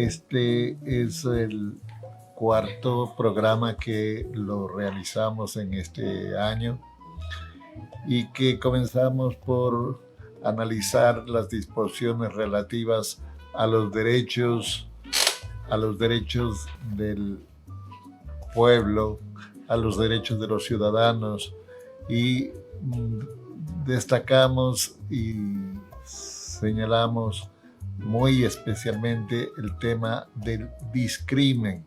Este es el cuarto programa que lo realizamos en este año y que comenzamos por analizar las disposiciones relativas a los derechos, del pueblo, a los derechos de los ciudadanos y destacamos y señalamos muy especialmente el tema del discrimen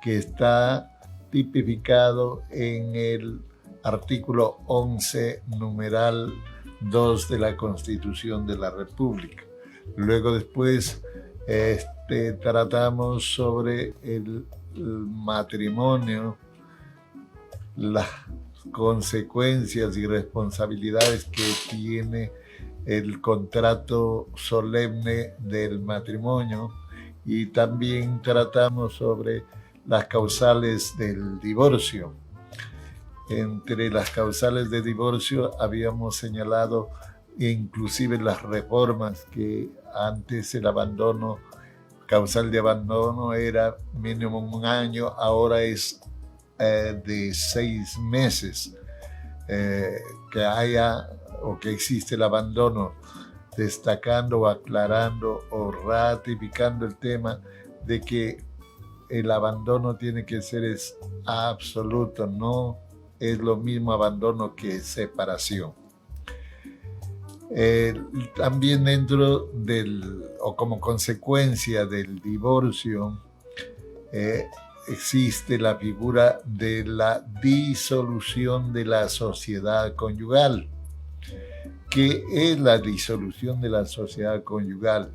que está tipificado en el artículo 11, numeral 2 de la Constitución de la República. Luego después tratamos sobre el matrimonio, las consecuencias y responsabilidades que tiene el contrato solemne del matrimonio, y también tratamos sobre las causales del divorcio. Entre las causales de divorcio habíamos señalado inclusive las reformas que antes el abandono, causal de abandono era mínimo 1 año, ahora es de 6 meses que haya o que existe el abandono, destacando o aclarando o ratificando el tema de que el abandono tiene que ser absoluto, no es lo mismo abandono que separación. También dentro o como consecuencia del divorcio existe la figura de la disolución de la sociedad conyugal. ¿Qué es la disolución de la sociedad conyugal?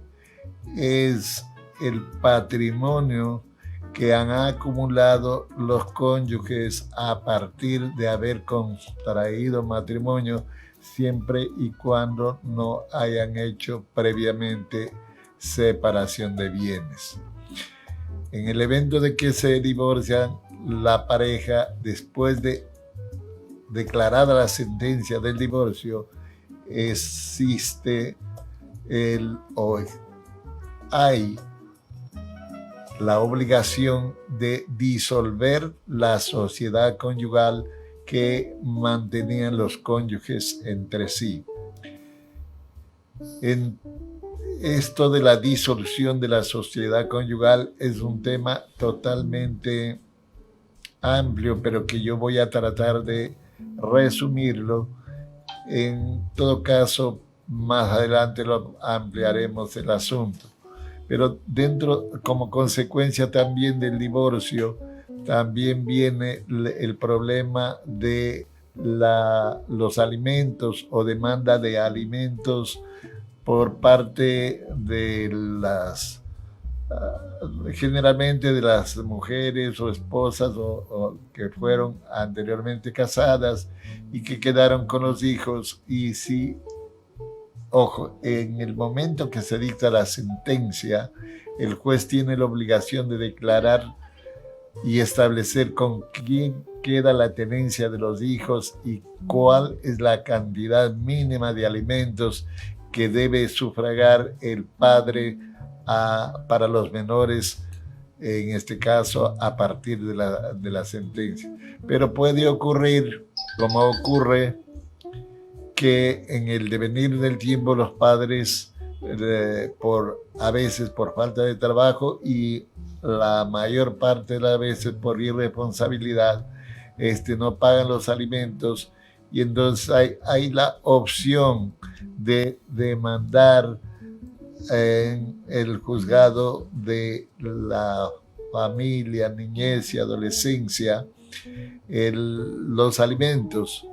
Es el patrimonio que han acumulado los cónyuges a partir de haber contraído matrimonio, siempre y cuando no hayan hecho previamente separación de bienes. En el evento de que se divorcian, la pareja, después de declarada la sentencia del divorcio, hay la obligación de disolver la sociedad conyugal que mantenían los cónyuges entre sí. Esto de la disolución de la sociedad conyugal es un tema totalmente amplio, pero que yo voy a tratar de resumirlo. En todo caso, más adelante lo ampliaremos el asunto. Pero como consecuencia también del divorcio, también viene el problema de los alimentos o demanda de alimentos por parte de generalmente de las mujeres o esposas o que fueron anteriormente casadas y que quedaron con los hijos. Y si, ojo, en el momento que se dicta la sentencia, el juez tiene la obligación de declarar y establecer con quién queda la tenencia de los hijos y cuál es la cantidad mínima de alimentos que debe sufragar el padre para los menores, en este caso a partir de la sentencia. Pero puede ocurrir, como ocurre, que en el devenir del tiempo los padres, a veces por falta de trabajo y la mayor parte de las veces por irresponsabilidad, no pagan los alimentos, y entonces hay la opción de demandar en el juzgado de la familia, niñez y adolescencia los alimentos.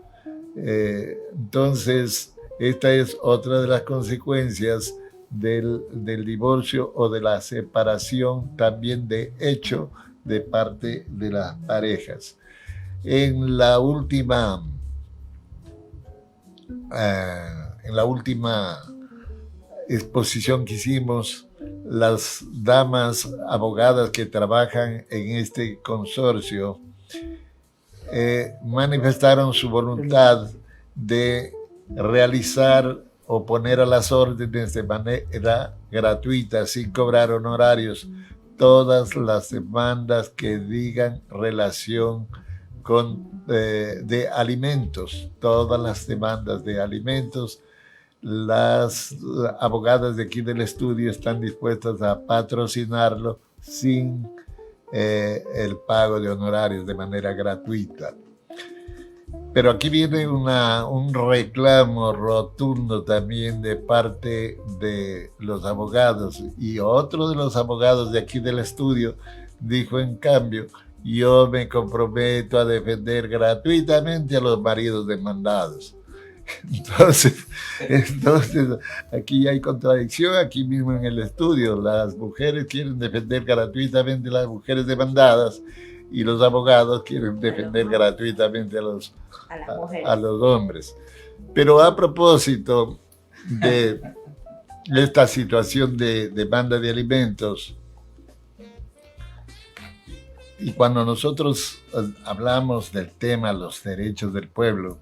Entonces, esta es otra de las consecuencias del divorcio o de la separación, también de hecho de parte de las parejas. En la última exposición que hicimos, las damas abogadas que trabajan en este consorcio manifestaron su voluntad de realizar o poner a las órdenes de manera gratuita, sin cobrar honorarios, todas las demandas que digan relación con de alimentos, todas las demandas de alimentos. Las abogadas de aquí del estudio están dispuestas a patrocinarlo sin el pago de honorarios, de manera gratuita. Pero aquí viene un reclamo rotundo también de parte de los abogados, y otro de los abogados de aquí del estudio dijo, en cambio, yo me comprometo a defender gratuitamente a los maridos demandados. Entonces, aquí hay contradicción, aquí mismo en el estudio. Las mujeres quieren defender gratuitamente a las mujeres demandadas y los abogados quieren defender gratuitamente a los hombres. Pero a propósito de esta situación de demanda de alimentos, y cuando nosotros hablamos del tema los derechos del pueblo,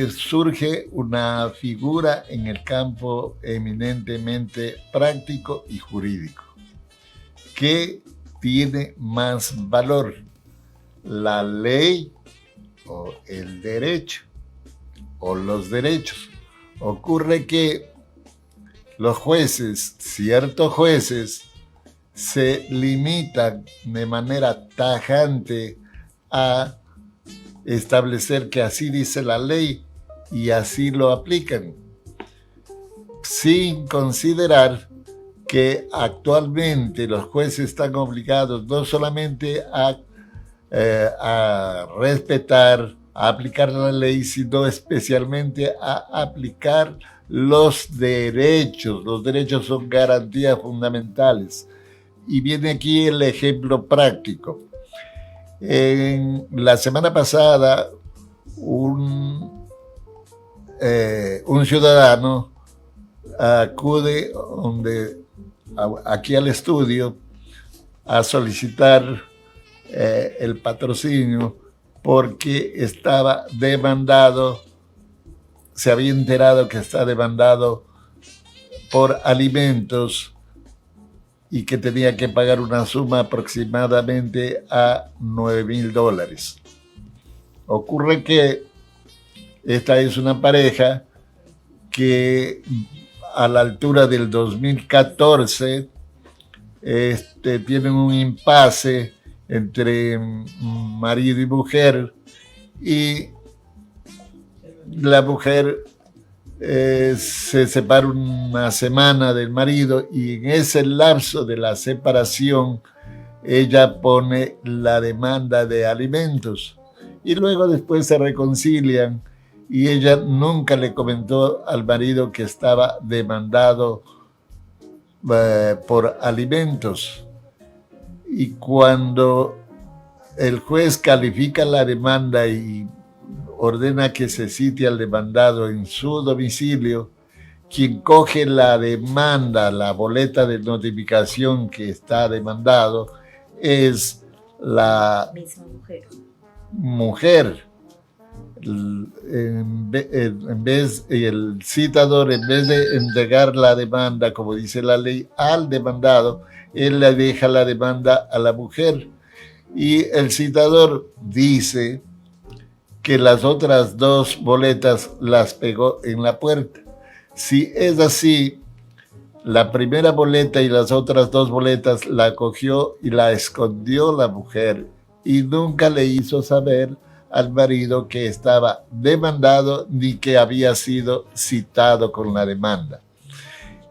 surge una figura en el campo eminentemente práctico y jurídico. ¿Qué tiene más valor? ¿La ley o el derecho? ¿O los derechos? Ocurre que los jueces, ciertos jueces, se limitan de manera tajante a establecer que así dice la ley y así lo aplican, sin considerar que actualmente los jueces están obligados no solamente a respetar, a aplicar la ley, sino especialmente a aplicar los derechos. Los derechos son garantías fundamentales. Y viene aquí el ejemplo práctico. En la semana pasada, un ciudadano acude aquí al estudio a solicitar el patrocinio porque estaba demandado, se había enterado que está demandado por alimentos y que tenía que pagar una suma aproximadamente a $9,000. Ocurre que esta es una pareja que a la altura del 2014 tienen un impasse entre marido y mujer, y la mujer se separa una semana del marido, y en ese lapso de la separación ella pone la demanda de alimentos, y luego después se reconcilian, y ella nunca le comentó al marido que estaba demandado por alimentos. Y cuando el juez califica la demanda y ordena que se cite al demandado en su domicilio, quien coge la demanda, la boleta de notificación que está demandado, es la misma mujer. El citador, en vez de entregar la demanda, como dice la ley, al demandado, él le deja la demanda a la mujer. Y el citador dice que las otras dos boletas las pegó en la puerta. Si es así, la primera boleta y las otras dos boletas la cogió y la escondió la mujer, y nunca le hizo saber al marido que estaba demandado ni que había sido citado con la demanda.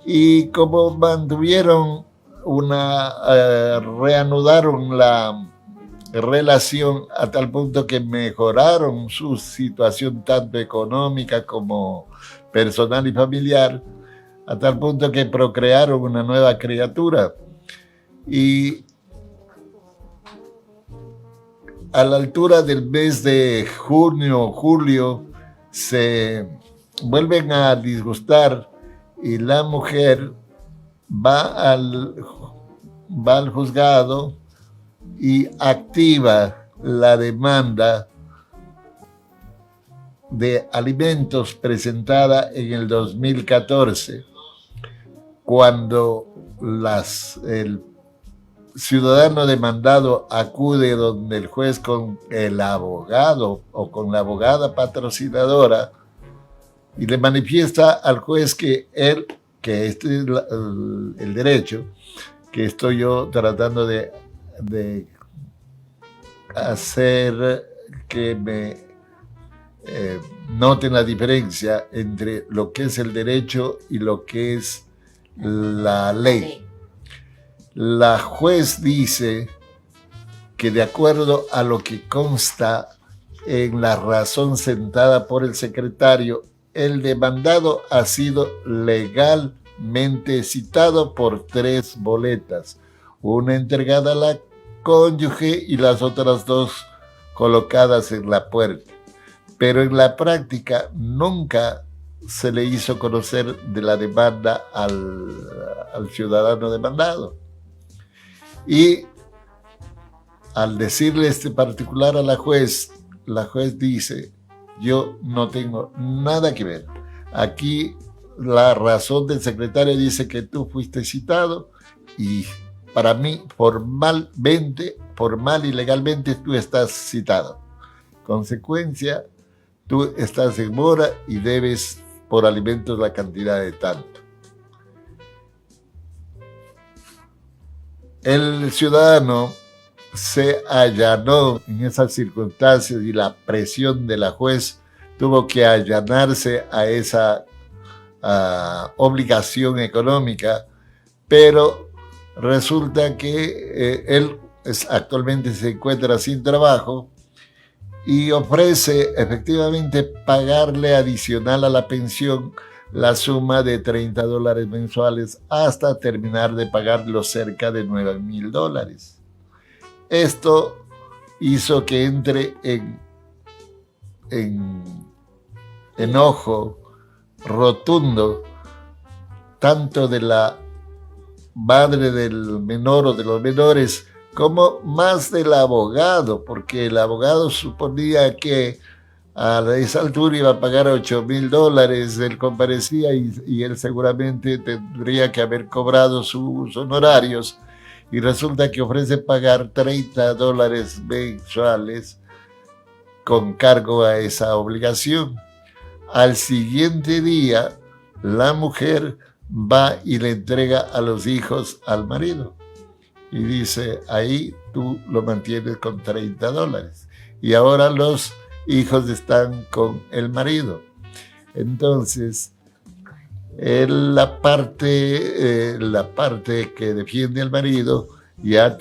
Y como mantuvieron reanudaron la relación a tal punto que mejoraron su situación tanto económica como personal y familiar, a tal punto que procrearon una nueva criatura. Y a la altura del mes de junio, julio, se vuelven a disgustar y la mujer va al juzgado y activa la demanda de alimentos presentada en el 2014, cuando ciudadano demandado acude donde el juez con el abogado o con la abogada patrocinadora y le manifiesta al juez que este es el derecho que estoy yo tratando de hacer que me noten la diferencia entre lo que es el derecho y lo que es la ley. La juez dice que de acuerdo a lo que consta en la razón sentada por el secretario, el demandado ha sido legalmente citado por 3 boletas, una entregada a la cónyuge y las otras 2 colocadas en la puerta. Pero en la práctica nunca se le hizo conocer de la demanda al ciudadano demandado. Y al decirle este particular a la juez dice, yo no tengo nada que ver. Aquí la razón del secretario dice que tú fuiste citado y para mí formal y legalmente tú estás citado. Consecuencia, tú estás en mora y debes por alimentos la cantidad de tanto. El ciudadano se allanó en esas circunstancias y la presión de la juez tuvo que allanarse a esa obligación económica, pero resulta que él actualmente se encuentra sin trabajo y ofrece efectivamente pagarle adicional a la pensión la suma de $30 mensuales hasta terminar de pagar los cerca de $9,000. Esto hizo que entre en enojo rotundo tanto de la madre del menor o de los menores como más del abogado, porque el abogado suponía que a esa altura iba a pagar $8,000, él comparecía y él seguramente tendría que haber cobrado sus honorarios y resulta que ofrece pagar $30 mensuales con cargo a esa obligación. Al siguiente día, la mujer va y le entrega a los hijos al marido y dice, ahí tú lo mantienes con $30 y ahora los hijos están con el marido. Entonces, la parte que defiende al marido ya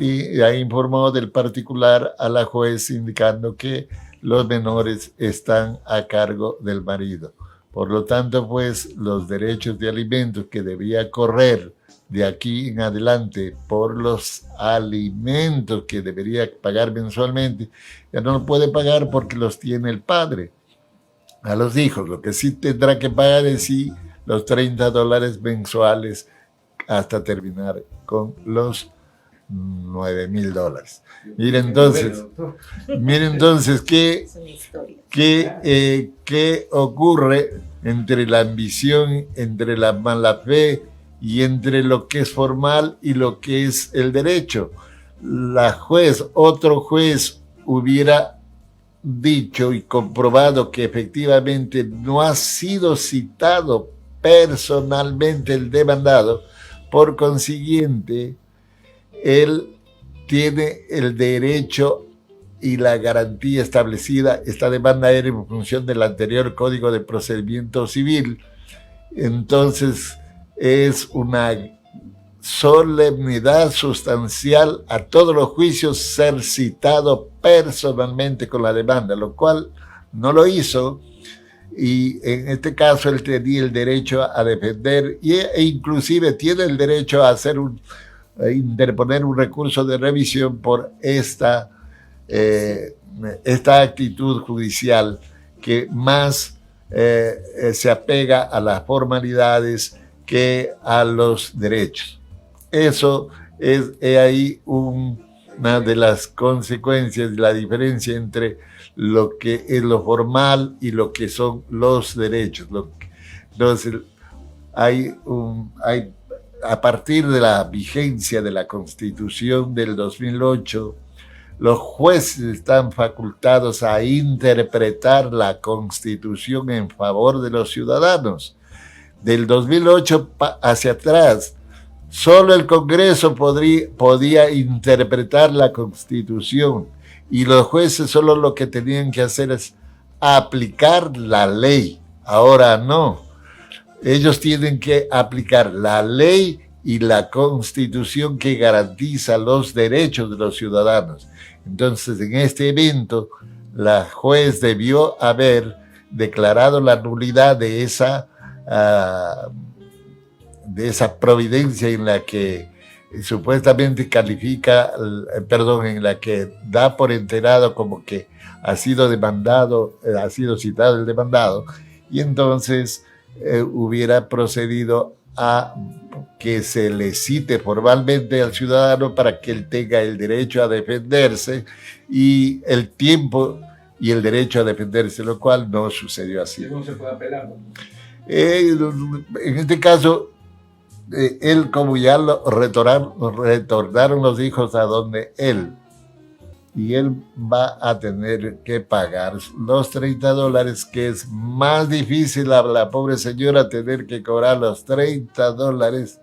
informó del particular a la juez indicando que los menores están a cargo del marido. Por lo tanto, pues, los derechos de alimentos que debía correr de aquí en adelante por los alimentos que debería pagar mensualmente, ya no lo puede pagar porque los tiene el padre a los hijos. Lo que sí tendrá que pagar es los $30 mensuales hasta terminar con los $9,000. Miren entonces qué ocurre entre la ambición, entre la mala fe y entre lo que es formal y lo que es el derecho. Otro juez hubiera dicho y comprobado que efectivamente no ha sido citado personalmente el demandado, por consiguiente, él tiene el derecho y la garantía establecida. Esta demanda era en función del anterior Código de Procedimiento Civil. Entonces, es una solemnidad sustancial a todos los juicios ser citado personalmente con la demanda, lo cual no lo hizo. Y en este caso él tenía el derecho a defender e inclusive tiene el derecho a interponer un recurso de revisión por esta actitud judicial que más se apega a las formalidades que a los derechos. Eso es ahí una de las consecuencias de la diferencia entre lo que es lo formal y lo que son los derechos. Entonces, hay a partir de la vigencia de la Constitución del 2008, los jueces están facultados a interpretar la Constitución en favor de los ciudadanos. Del 2008 hacia atrás, solo el Congreso podía interpretar la Constitución y los jueces solo lo que tenían que hacer es aplicar la ley. Ahora no. Ellos tienen que aplicar la ley y la Constitución que garantiza los derechos de los ciudadanos. Entonces, en este evento, la juez debió haber declarado la nulidad de esa providencia en la que supuestamente en la que da por enterado como que ha sido demandado, ha sido citado el demandado, y entonces hubiera procedido a que se le cite formalmente al ciudadano para que él tenga el derecho a defenderse y el tiempo y el derecho a defenderse, lo cual no sucedió así. ¿Cómo se puede apelar? En este caso, él, como ya lo retornaron los hijos a donde él, y él va a tener que pagar los $30, que es más difícil a la pobre señora tener que cobrar los $30.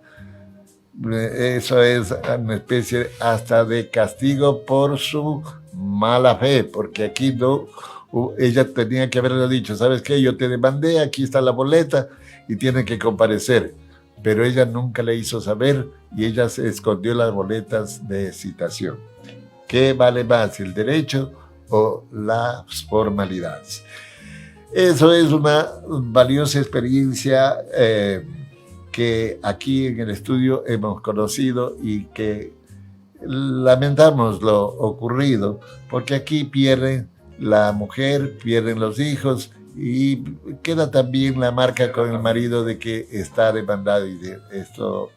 Eso es una especie hasta de castigo por su mala fe, porque aquí no, ella tenía que haberle dicho, ¿sabes qué? Yo te demandé, aquí está la boleta y tiene que comparecer. Pero ella nunca le hizo saber y ella se escondió las boletas de citación. ¿Qué vale más, el derecho o las formalidades? Eso es una valiosa experiencia que aquí en el estudio hemos conocido y que lamentamos lo ocurrido, porque aquí pierde la mujer, pierden los hijos y queda también la marca con el marido de que está demandado, y de esto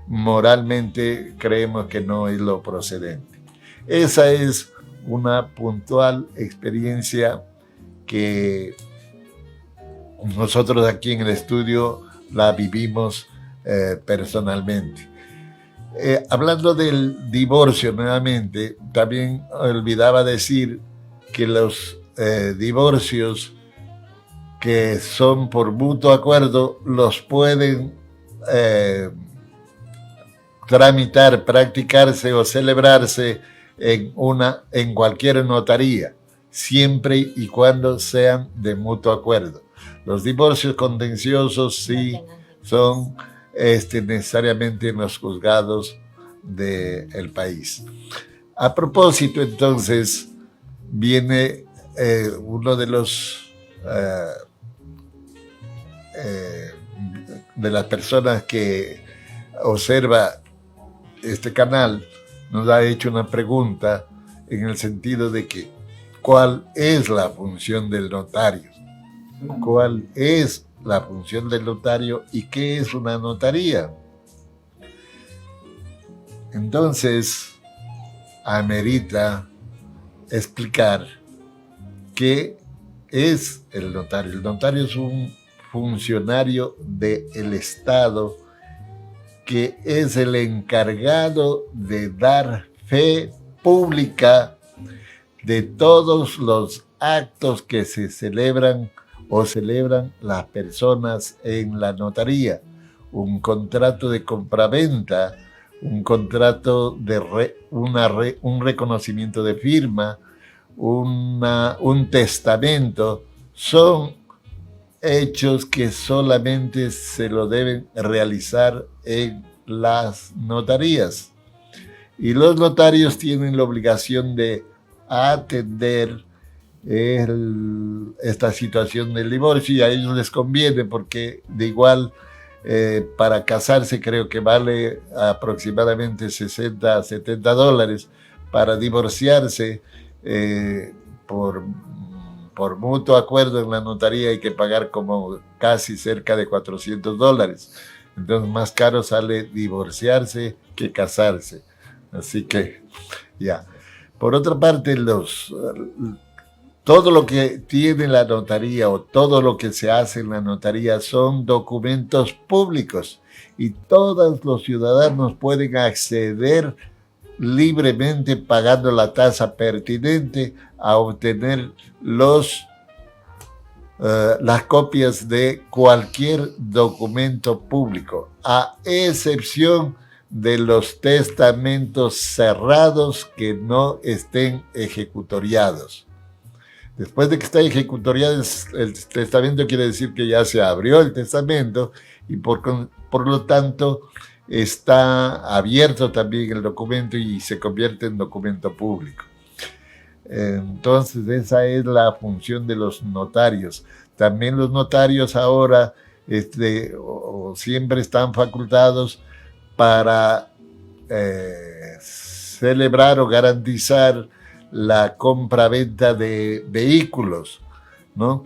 moralmente creemos que no es lo procedente. Esa es una puntual experiencia que nosotros aquí en el estudio la vivimos personalmente. Hablando del divorcio nuevamente, también olvidaba decir que los divorcios que son por mutuo acuerdo los pueden tramitar, practicarse o celebrarse en cualquier notaría, siempre y cuando sean de mutuo acuerdo. Los divorcios contenciosos sí son necesariamente en los juzgados del país. A propósito, entonces, viene uno de los de las personas que observa este canal, nos ha hecho una pregunta en el sentido de que ¿cuál es la función del notario? ¿Cuál es la función del notario y qué es una notaría? Entonces, amerita explicar qué es el notario. El notario es un funcionario del Estado que es el encargado de dar fe pública de todos los actos que se celebran o celebran las personas en la notaría. Un contrato de compraventa, un contrato de un reconocimiento de firma, un testamento, son hechos que solamente se lo deben realizar en las notarías. Y los notarios tienen la obligación de atender esta situación del divorcio, y a ellos les conviene porque de igual para casarse creo que vale aproximadamente $60 a $70, para divorciarse por mutuo acuerdo en la notaría hay que pagar como casi cerca de $400. Entonces más caro sale divorciarse que casarse. Así que ya. Por otra parte, todo lo que tiene la notaría o todo lo que se hace en la notaría son documentos públicos y todos los ciudadanos pueden acceder libremente pagando la tasa pertinente a obtener las copias de cualquier documento público, a excepción de los testamentos cerrados que no estén ejecutoriados. Después de que está ejecutoriado el testamento, quiere decir que ya se abrió el testamento y por lo tanto está abierto también el documento y se convierte en documento público. Entonces esa es la función de los notarios. También los notarios ahora siempre están facultados para celebrar o garantizar la compra-venta de vehículos, ¿no?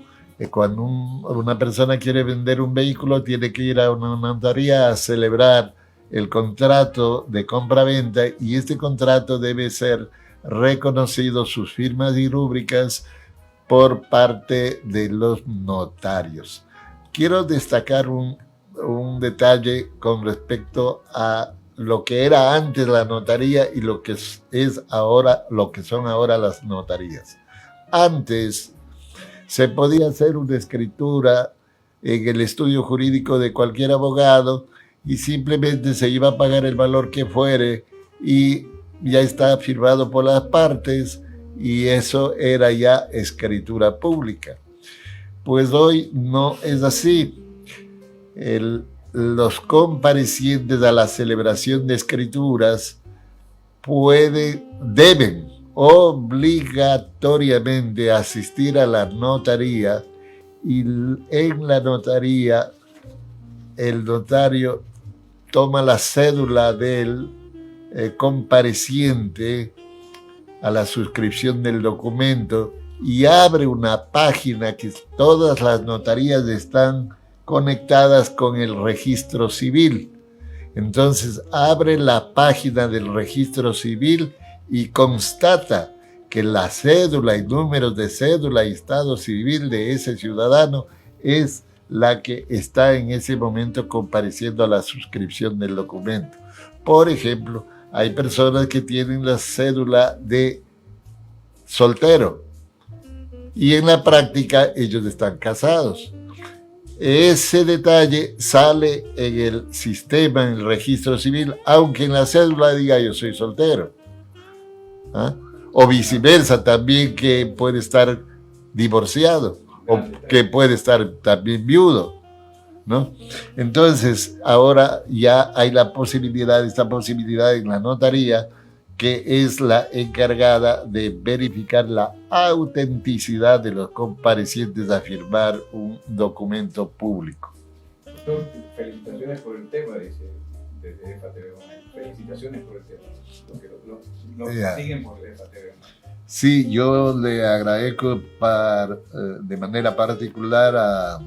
Cuando una persona quiere vender un vehículo, tiene que ir a una notaría a celebrar el contrato de compra-venta y este contrato debe ser reconocido, sus firmas y rúbricas, por parte de los notarios. Quiero destacar un detalle con respecto a lo que era antes la notaría y lo que es ahora, lo que son ahora las notarías. Antes se podía hacer una escritura en el estudio jurídico de cualquier abogado y simplemente se iba a pagar el valor que fuere y ya está firmado por las partes y eso era ya escritura pública. Pues hoy no es así. Los comparecientes a la celebración de escrituras deben obligatoriamente asistir a la notaría y en la notaría el notario toma la cédula del compareciente a la suscripción del documento y abre una página que todas las notarías están conectadas con el registro civil. Entonces abre la página del registro civil y constata que la cédula y números de cédula y estado civil de ese ciudadano es la que está en ese momento compareciendo a la suscripción del documento. Por ejemplo, hay personas que tienen la cédula de soltero y en la práctica ellos están casados. Ese detalle sale en el sistema, en el registro civil, aunque en la cédula diga yo soy soltero. ¿Ah? O viceversa también, que puede estar divorciado o que puede estar también viudo, ¿no? Entonces ahora ya hay esta posibilidad en la notaría, que es la encargada de verificar la autenticidad de los comparecientes a firmar un documento público. Doctor, felicitaciones por el tema, dice desde FATV. Felicitaciones por el tema. Lo que siguen por FATV. Sí, yo le agradezco de manera particular a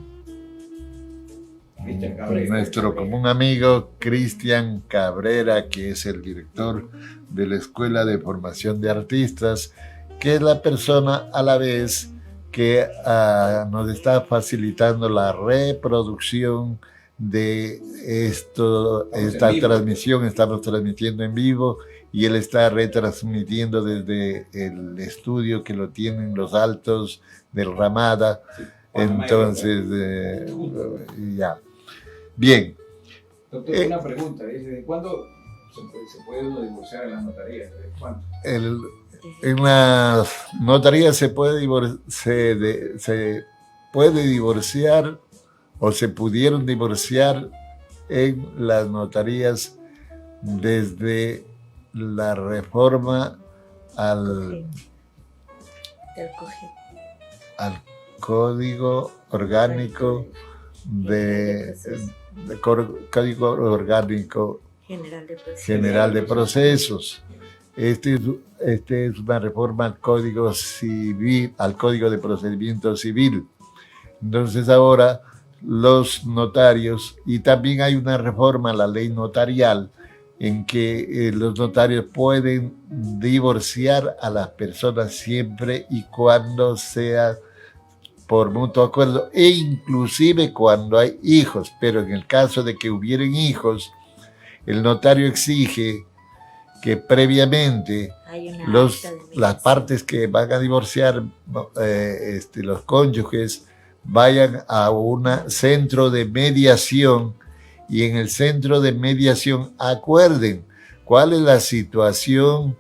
nuestro común amigo Cristian Cabrera, que es el director de la Escuela de Formación de Artistas, que es la persona a la vez que nos está facilitando la reproducción de esta transmisión. Estamos transmitiendo en vivo y él está retransmitiendo desde el estudio que lo tienen Los Altos del Ramada. Sí, entonces, ya. Bien. Doctor, una pregunta. ¿Desde cuándo se puede uno divorciar en las notarías? ¿Desde cuándo? En las notarías se puede divorciar o se pudieron divorciar en las notarías desde la reforma al Código Orgánico Código Orgánico General de Procesos. Este es una reforma al Código Civil, al Código de Procedimiento Civil. Entonces ahora los notarios, y también hay una reforma a la ley notarial en que los notarios pueden divorciar a las personas siempre y cuando sea por mutuo acuerdo, e inclusive cuando hay hijos, pero en el caso de que hubieran hijos, el notario exige que previamente las partes que van a divorciar, los cónyuges, vayan a un centro de mediación y en el centro de mediación acuerden cuál es la situación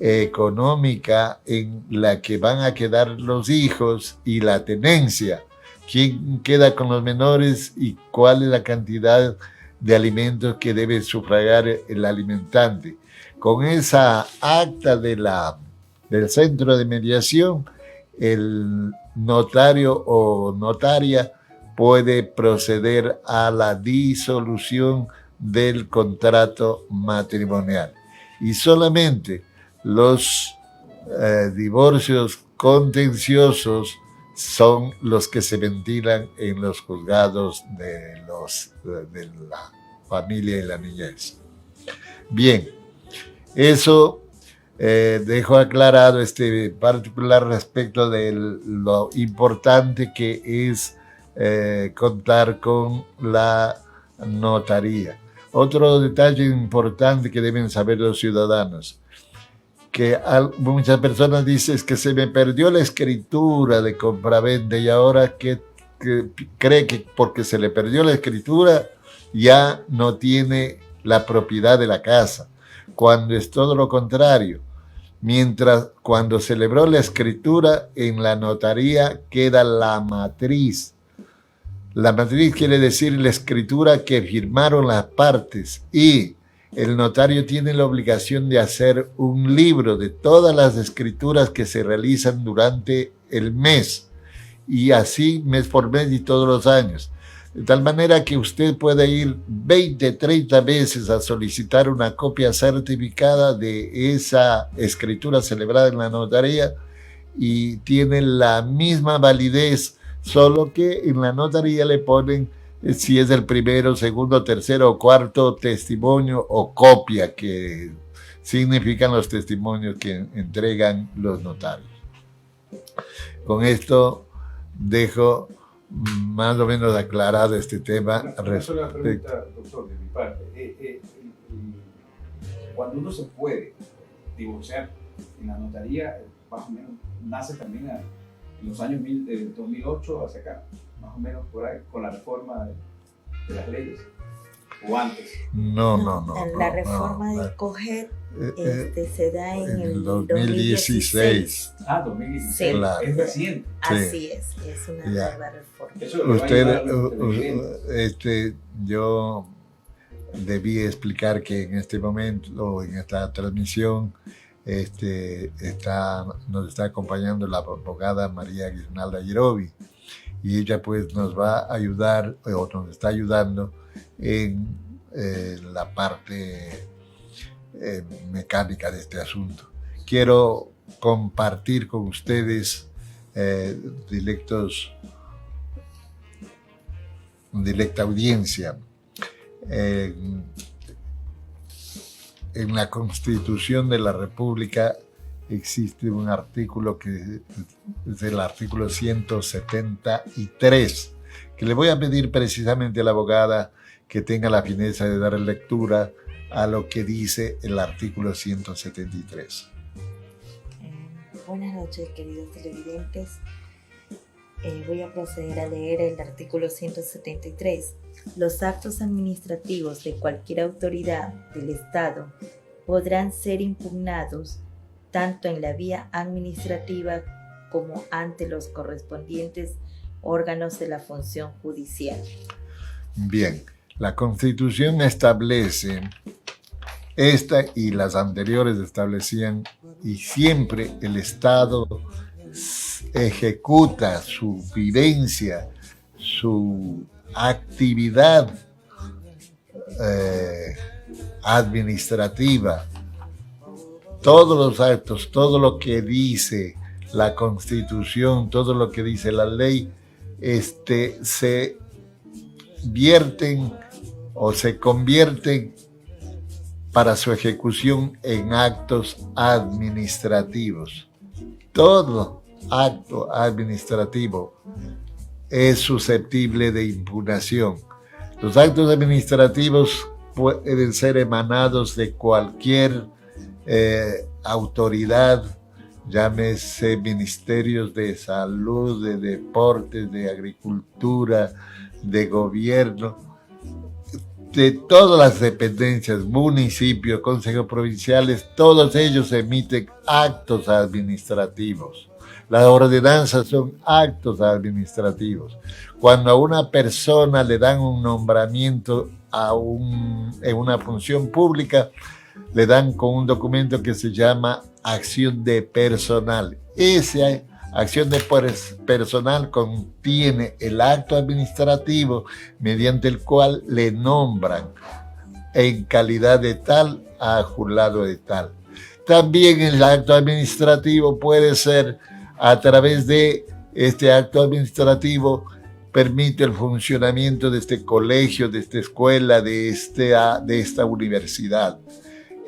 económica en la que van a quedar los hijos y la tenencia, quién queda con los menores y cuál es la cantidad de alimentos que debe sufragar el alimentante. Con esa acta del centro de mediación, el notario o notaria puede proceder a la disolución del contrato matrimonial. Y solamente los divorcios contenciosos son los que se ventilan en los juzgados de la familia y la niñez. Bien, eso dejo aclarado este particular respecto de lo importante que es contar con la notaría. Otro detalle importante que deben saber los ciudadanos, que muchas personas dicen que se me perdió la escritura de compraventa y ahora que cree que porque se le perdió la escritura ya no tiene la propiedad de la casa, cuando es todo lo contrario. Mientras cuando celebró la escritura en la notaría queda la matriz. La matriz quiere decir la escritura que firmaron las partes y el notario tiene la obligación de hacer un libro de todas las escrituras que se realizan durante el mes y así mes por mes y todos los años. De tal manera que usted puede ir 20, 30 veces a solicitar una copia certificada de esa escritura celebrada en la notaría y tiene la misma validez, solo que en la notaría le ponen si es el primero, segundo, tercero o cuarto testimonio o copia, que significan los testimonios que entregan los notarios. Con esto dejo más o menos aclarado este tema. Una sola pregunta, doctor, de mi parte. Cuando uno se puede divorciar en la notaría, más o menos nace también en los años de 2008 hacia acá, más o menos por ahí, con la reforma de las leyes, o antes. No. La reforma del COGED se da en el 2016. 2016. Claro. Es reciente. Así es una nueva reforma. Yo debí explicar que en este momento, en esta transmisión, nos está acompañando la abogada María Guirnalda Yerovi y ella pues nos va a ayudar o nos está ayudando en la parte mecánica de este asunto. Quiero compartir con ustedes, directa audiencia, en la Constitución de la República existe un artículo que es el artículo 173, que le voy a pedir precisamente a la abogada que tenga la fineza de dar lectura a lo que dice el artículo 173. Buenas noches, queridos televidentes. Voy a proceder a leer el artículo 173. Los actos administrativos de cualquier autoridad del Estado podrán ser impugnados tanto en la vía administrativa como ante los correspondientes órganos de la función judicial. Bien, la Constitución establece, esta y las anteriores establecían, y siempre el Estado ejecuta su vivencia, su actividad administrativa, todos los actos, todo lo que dice la Constitución, todo lo que dice la ley, se vierten o se convierten para su ejecución en actos administrativos. Todo acto administrativo es susceptible de impugnación. Los actos administrativos pueden ser emanados de cualquier autoridad, llámese ministerios de salud, de deportes, de agricultura, de gobierno, de todas las dependencias, municipios, consejos provinciales, todos ellos emiten actos administrativos. Las ordenanzas son actos administrativos. Cuando a una persona le dan un nombramiento en una función pública, le dan con un documento que se llama acción de personal. Esa acción de personal contiene el acto administrativo mediante el cual le nombran en calidad de tal a jurado de tal. También el acto administrativo puede ser a través de este acto administrativo, permite el funcionamiento de este colegio, de esta escuela, de esta universidad.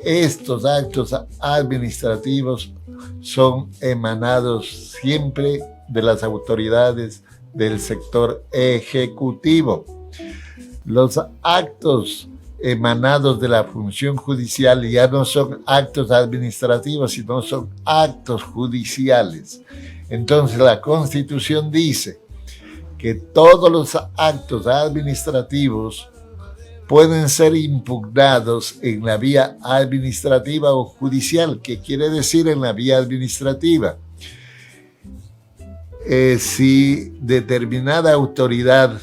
Estos actos administrativos son emanados siempre de las autoridades del sector ejecutivo. Los actos emanados de la función judicial ya no son actos administrativos, sino son actos judiciales. Entonces la Constitución dice que todos los actos administrativos pueden ser impugnados en la vía administrativa o judicial. ¿Qué quiere decir en la vía administrativa? Si determinada autoridad,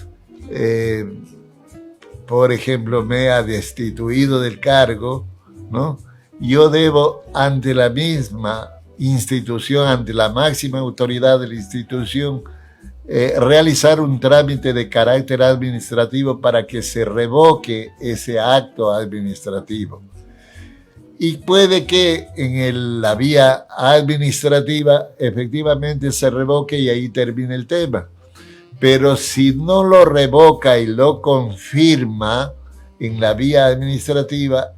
por ejemplo, me ha destituido del cargo, ¿no? Yo debo ante la misma institución, ante la máxima autoridad de la institución, realizar un trámite de carácter administrativo para que se revoque ese acto administrativo. Y puede que en la vía administrativa efectivamente se revoque y ahí termine el tema. Pero si no lo revoca y lo confirma en la vía administrativa,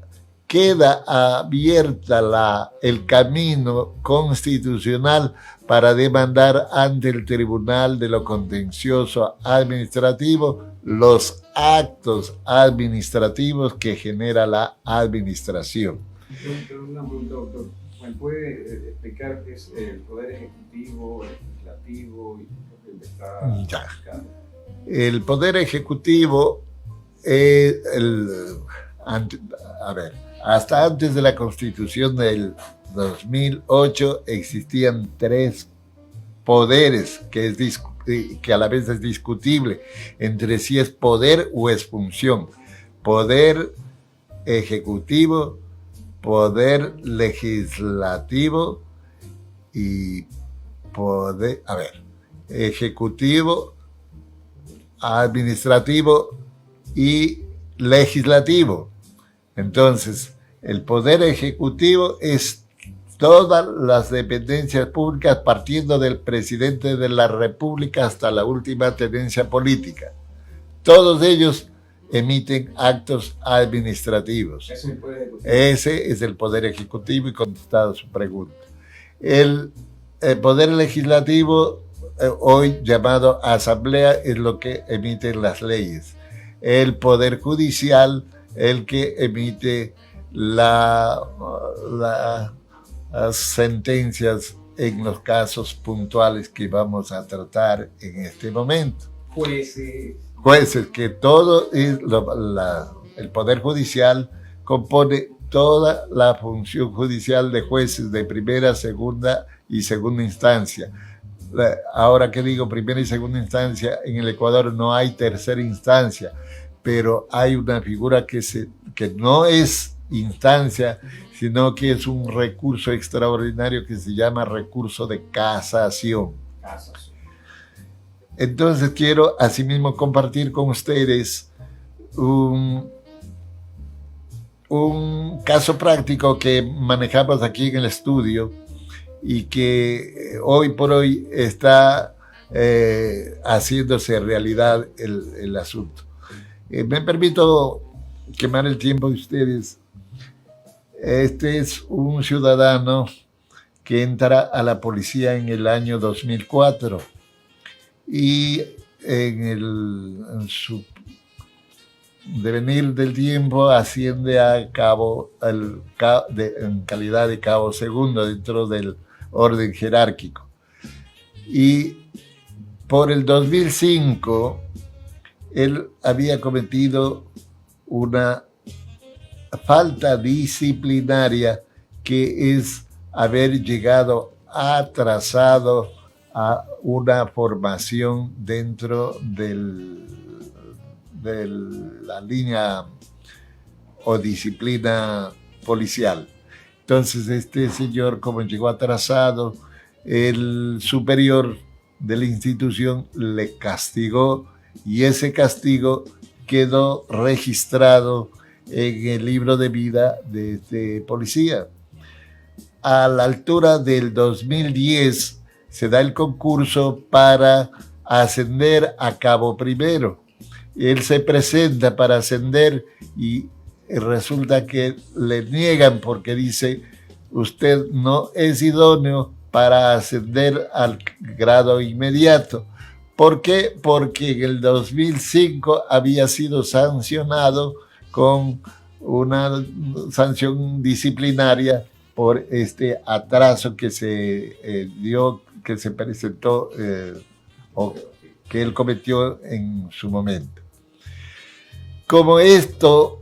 queda abierta el camino constitucional para demandar ante el Tribunal de lo Contencioso Administrativo los actos administrativos que genera la administración. Una pregunta, doctor. ¿Me puede explicar qué es el Poder Ejecutivo, el Legislativo y lo que está explicando? El Poder Ejecutivo hasta antes de la Constitución del 2008 existían tres poderes que a la vez es discutible entre si es poder o es función. Poder ejecutivo, poder legislativo y ejecutivo, administrativo y legislativo. Entonces, el poder ejecutivo es todas las dependencias públicas partiendo del presidente de la República hasta la última tenencia política. Todos ellos emiten actos administrativos. Ese es el poder ejecutivo y contestada su pregunta. El poder legislativo, hoy llamado asamblea, es lo que emiten las leyes. El poder judicial, el que emite las sentencias en los casos puntuales que vamos a tratar en este momento. Jueces, que todo el Poder Judicial compone toda la función judicial de jueces de primera, segunda y segunda instancia. Ahora que digo primera y segunda instancia, en el Ecuador no hay tercera instancia, pero hay una figura que no es instancia, sino que es un recurso extraordinario que se llama recurso de casación. Entonces quiero asimismo compartir con ustedes un caso práctico que manejamos aquí en el estudio y que hoy por hoy está haciéndose realidad el asunto. Me permito quemar el tiempo de ustedes Este es un ciudadano que entra a la policía en el año 2004 y en su devenir del tiempo asciende a cabo en calidad de cabo segundo dentro del orden jerárquico. Y por el 2005 él había cometido una falta disciplinaria, que es haber llegado atrasado a una formación dentro de la línea o disciplina policial. Entonces este señor, como llegó atrasado, el superior de la institución le castigó y ese castigo quedó registrado en el libro de vida de este policía. A la altura del 2010 se da el concurso para ascender a cabo primero. Él se presenta para ascender y resulta que le niegan porque dice: usted no es idóneo para ascender al grado inmediato. ¿Por qué? Porque en el 2005 había sido sancionado con una sanción disciplinaria por este atraso que se dio, que se presentó o que él cometió en su momento. Como esto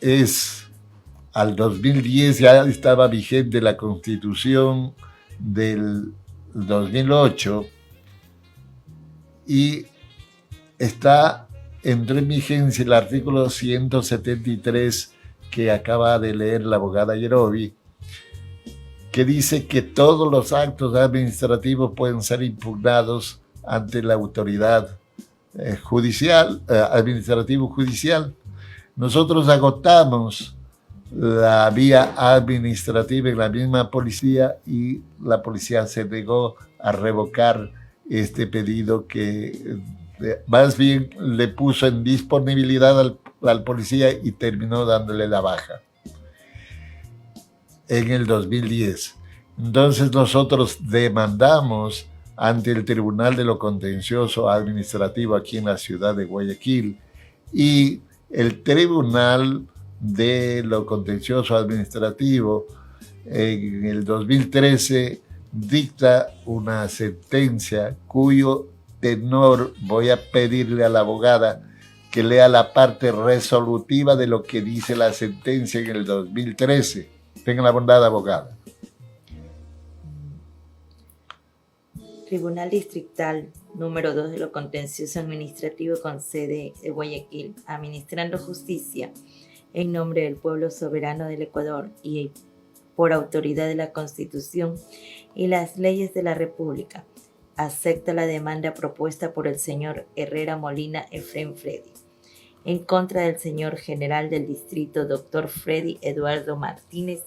es al 2010, ya estaba vigente la Constitución del 2008 y entró en vigencia el artículo 173 que acaba de leer la abogada Yerovi, que dice que todos los actos administrativos pueden ser impugnados ante la autoridad judicial, administrativo-judicial. Nosotros agotamos la vía administrativa en la misma policía y la policía se negó a revocar este pedido, que más bien le puso en disponibilidad al policía y terminó dándole la baja en el 2010. Entonces nosotros demandamos ante el Tribunal de lo Contencioso Administrativo aquí en la ciudad de Guayaquil, y el Tribunal de lo Contencioso Administrativo en el 2013 dicta una sentencia cuyo tenor voy a pedirle a la abogada que lea la parte resolutiva de lo que dice la sentencia en el 2013. Tenga la bondad, abogada. Tribunal Distrital número 2 de lo Contencioso Administrativo con sede de Guayaquil, administrando justicia en nombre del pueblo soberano del Ecuador y por autoridad de la Constitución y las leyes de la República, acepta la demanda propuesta por el señor Herrera Molina Efrén Freddy en contra del señor general del distrito Dr. Freddy Eduardo Martínez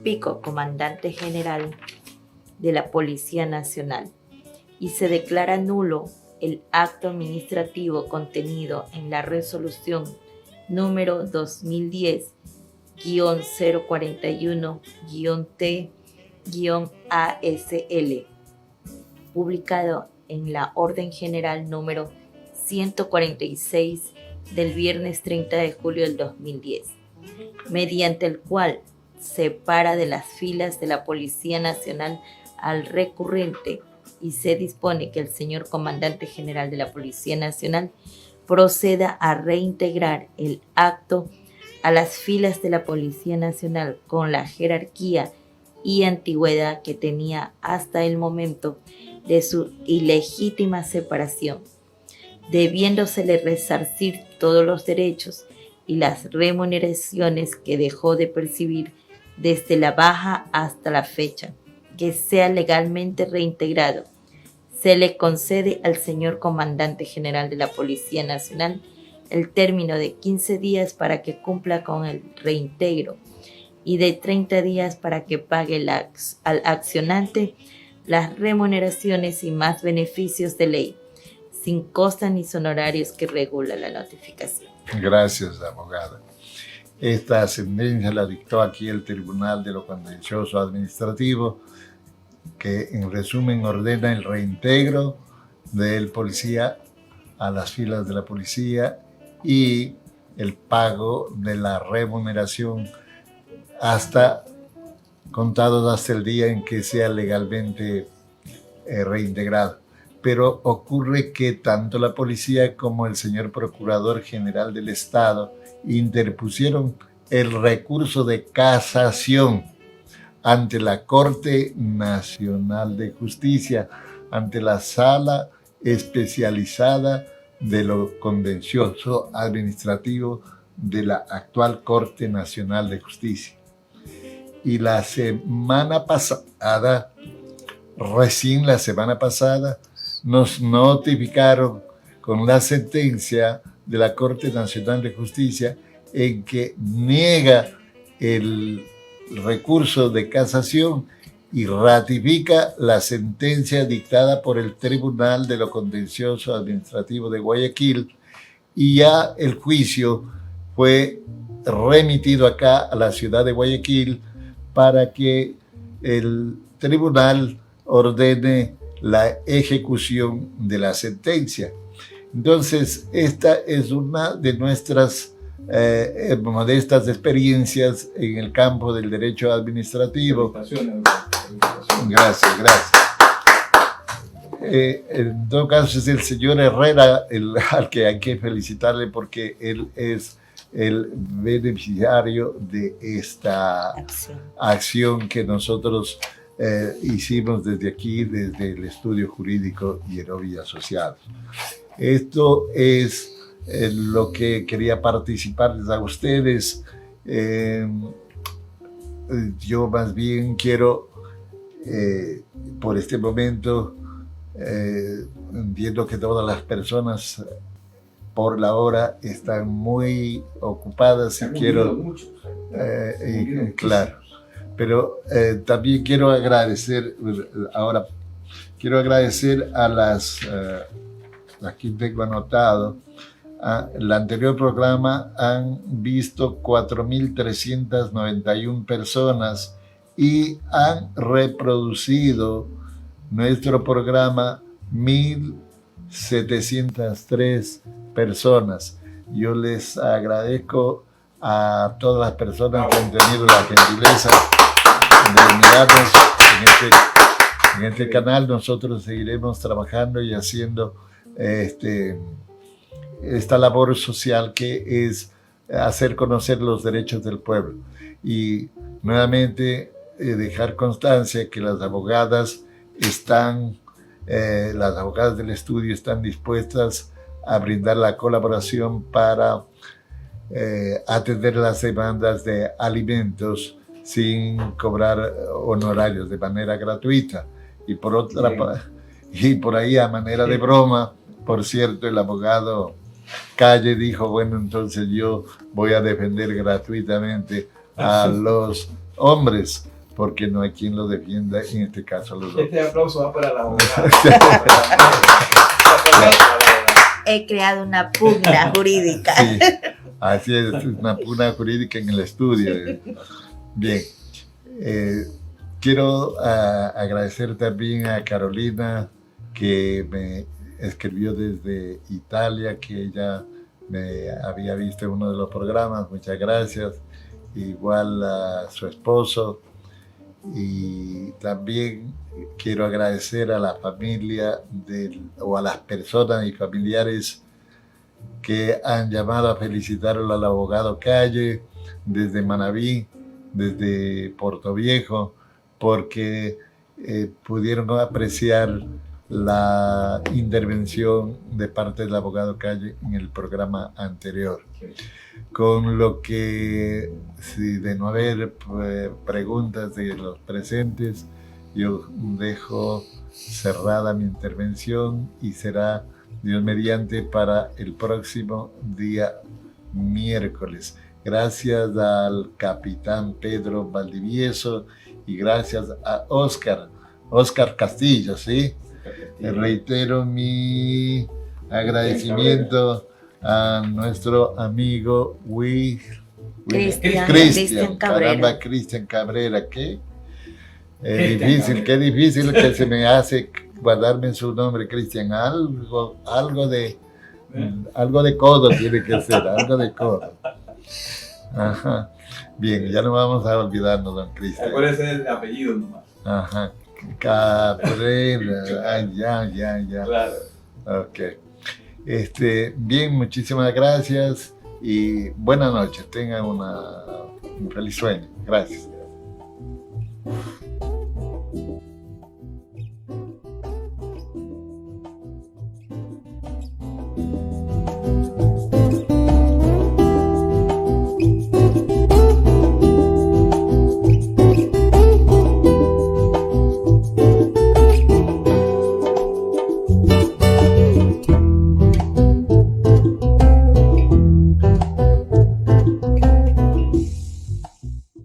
Pico, comandante general de la Policía Nacional, y se declara nulo el acto administrativo contenido en la resolución número 2010-041-T-ASL, publicado en la Orden General número 146 del viernes 30 de julio del 2010, mediante el cual separa de las filas de la Policía Nacional al recurrente y se dispone que el señor comandante general de la Policía Nacional proceda a reintegrar el acto a las filas de la Policía Nacional con la jerarquía y antigüedad que tenía hasta el momento de su ilegítima separación, debiéndosele resarcir todos los derechos y las remuneraciones que dejó de percibir desde la baja hasta la fecha, que sea legalmente reintegrado. Se le concede al señor comandante general de la Policía Nacional el término de 15 días para que cumpla con el reintegro y de 30 días para que pague al accionante las remuneraciones y más beneficios de ley, sin costas ni honorarios que regula la notificación. Gracias, abogada. Esta sentencia la dictó aquí el Tribunal de lo Contencioso Administrativo, que en resumen ordena el reintegro del policía a las filas de la policía y el pago de la remuneración contados hasta el día en que sea legalmente reintegrado. Pero ocurre que tanto la policía como el señor Procurador General del Estado interpusieron el recurso de casación ante la Corte Nacional de Justicia, ante la Sala Especializada de lo Contencioso Administrativo de la actual Corte Nacional de Justicia. Y la semana pasada, recién la semana pasada, nos notificaron con la sentencia de la Corte Nacional de Justicia en que niega el recurso de casación y ratifica la sentencia dictada por el Tribunal de lo Contencioso Administrativo de Guayaquil, y ya el juicio fue remitido acá a la ciudad de Guayaquil para que el tribunal ordene la ejecución de la sentencia. Entonces, esta es una de nuestras modestas experiencias en el campo del derecho administrativo. Gracias. En todo caso, es el señor Herrera al que hay que felicitarle, porque él es el beneficiario de esta acción que nosotros hicimos desde aquí, desde el Estudio Jurídico Hierobí Asociados. Esto es lo que quería participarles a ustedes. Yo más bien quiero, por este momento, entiendo que todas las personas por la hora están muy ocupadas y quiero, claro, pero también quiero agradecer, a las, aquí tengo anotado, el anterior programa han visto 4.391 personas y han reproducido nuestro programa 1.703 personas. Yo les agradezco a todas las personas que han tenido la gentileza de mirarnos en este canal. Nosotros seguiremos trabajando y haciendo esta labor social, que es hacer conocer los derechos del pueblo. Y nuevamente dejar constancia que las abogadas del estudio están dispuestas a brindar la colaboración para atender las demandas de alimentos sin cobrar honorarios, de manera gratuita. Y por ahí, a manera de broma, por cierto, el abogado Calle dijo, bueno, entonces yo voy a defender gratuitamente a los hombres, porque no hay quien lo defienda, en este caso a los hombres. Este aplauso va para la abogada. He creado una pugna jurídica. Sí, así es, una pugna jurídica en el estudio. Bien, quiero agradecer también a Carolina, que me escribió desde Italia, que ella me había visto en uno de los programas. Muchas gracias. Igual a su esposo. Y también quiero agradecer a la familia o a las personas y familiares que han llamado a felicitarlo al abogado Calle desde Manabí, desde Portoviejo, porque pudieron apreciar la intervención de parte del abogado Calle en el programa anterior. Con lo que, si de no haber preguntas de los presentes, yo dejo cerrada mi intervención y será, Dios mediante, para el próximo día miércoles. Gracias al capitán Pedro Valdivieso y gracias a Oscar Castillo, ¿sí? Reitero mi agradecimiento a nuestro amigo Cristian Cabrera. Caramba, Cristian Cabrera, ¿qué? Cristian Difícil, Cabrera. qué difícil que se me hace guardarme su nombre, Cristian. Algo de codo tiene que ser, algo de codo. Ajá. Bien, ya no vamos a olvidarnos, don Cristian. Acuérdese el apellido nomás. Ajá. Cabrera. Ay, ya. Claro. Ok. Bien, muchísimas gracias y buenas noches. Tengan un feliz sueño. Gracias.